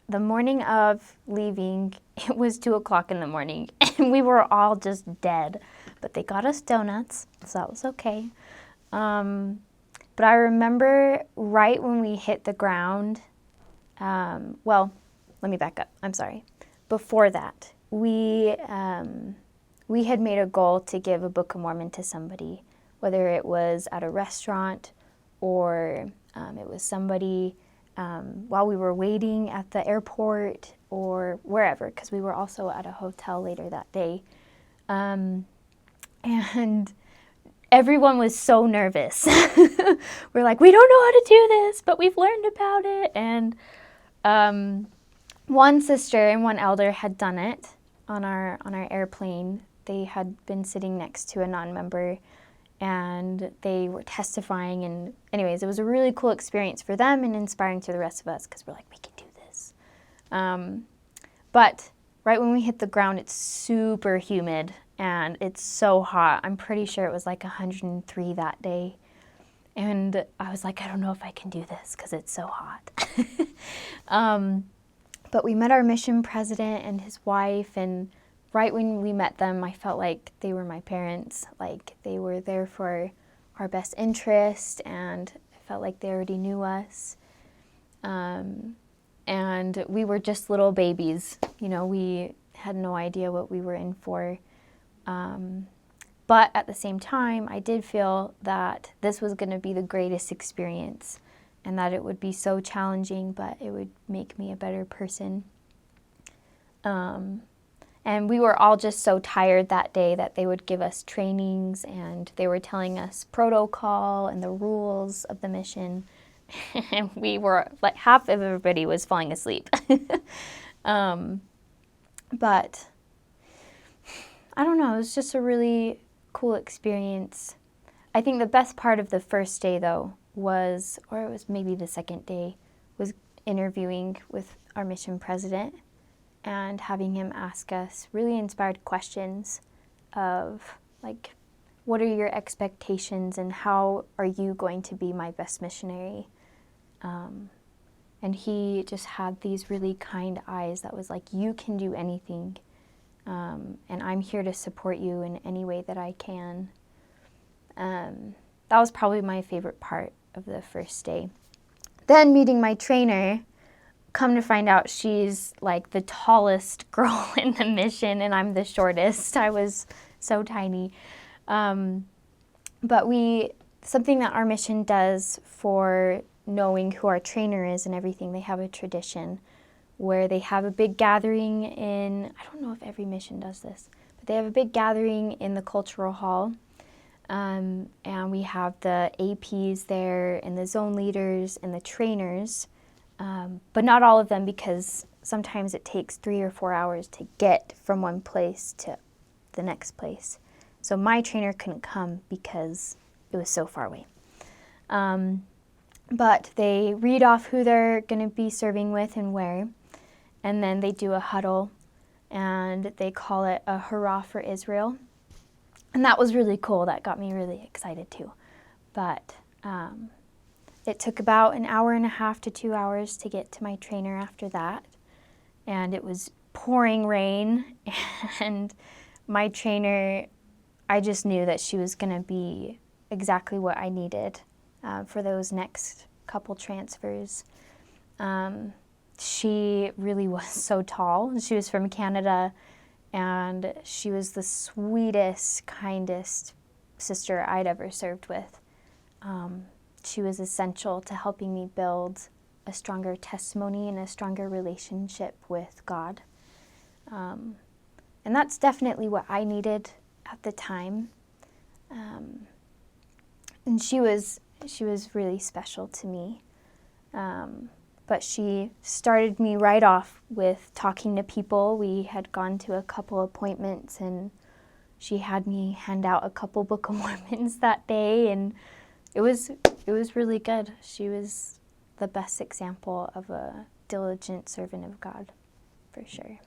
the morning of leaving, it was 2:00 in the morning, and we were all just dead. But they got us donuts, so that was okay. But I remember right when we hit the ground, well, let me back up. I'm sorry. Before that, we had made a goal to give a Book of Mormon to somebody, whether it was at a restaurant or it was somebody while we were waiting at the airport or wherever, because we were also at a hotel later that day. And everyone was so nervous. We're like, we don't know how to do this, but we've learned about it. And one sister and one elder had done it on our airplane. They had been sitting next to a non-member, and they were testifying. And anyways, it was a really cool experience for them and inspiring to the rest of us, because we're like, we can do this. But right when we hit the ground, it's super humid and it's so hot. I'm pretty sure it was like 103 that day. And I was like, I don't know if I can do this because it's so hot. But we met our mission president and his wife, and right when we met them, I felt like they were my parents. Like they were there for our best interest, and I felt like they already knew us. And we were just little babies. You know, we had no idea what we were in for. But at the same time, I did feel that this was going to be the greatest experience, and that it would be so challenging, but it would make me a better person. And we were all just so tired that day that they would give us trainings, and they were telling us protocol and the rules of the mission. And we were, like, half of everybody was falling asleep. But I don't know, it was just a really cool experience. I think the best part of the first day, though, was, or it was maybe the second day, was interviewing with our mission president and having him ask us really inspired questions of, like, what are your expectations and how are you going to be my best missionary? And he just had these really kind eyes that was like, you can do anything, and I'm here to support you in any way that I can. That was probably my favorite part of the first day. Then meeting my trainer, come to find out she's like the tallest girl in the mission, and I'm the shortest. I was so tiny. But something that our mission does for knowing who our trainer is and everything, they have a tradition where they have a big gathering I don't know if every mission does this, but they have a big gathering in the cultural hall. And we have the APs there and the zone leaders and the trainers, but not all of them, because sometimes it takes 3 or 4 hours to get from one place to the next place. So my trainer couldn't come because it was so far away. But they read off who they're going to be serving with and where, and then they do a huddle, and they call it a Hurrah for Israel. And that was really cool. That got me really excited too. But it took about an hour and a half to 2 hours to get to my trainer after that. And it was pouring rain. And my trainer, I just knew that she was going to be exactly what I needed for those next couple transfers. She really was so tall. She was from Canada. And she was the sweetest, kindest sister I'd ever served with. She was essential to helping me build a stronger testimony and a stronger relationship with God. And that's definitely what I needed at the time. And she was really special to me. But she started me right off with talking to people. We had gone to a couple appointments, and she had me hand out a couple Book of Mormons that day, and it was really good. She was the best example of a diligent servant of God, for sure.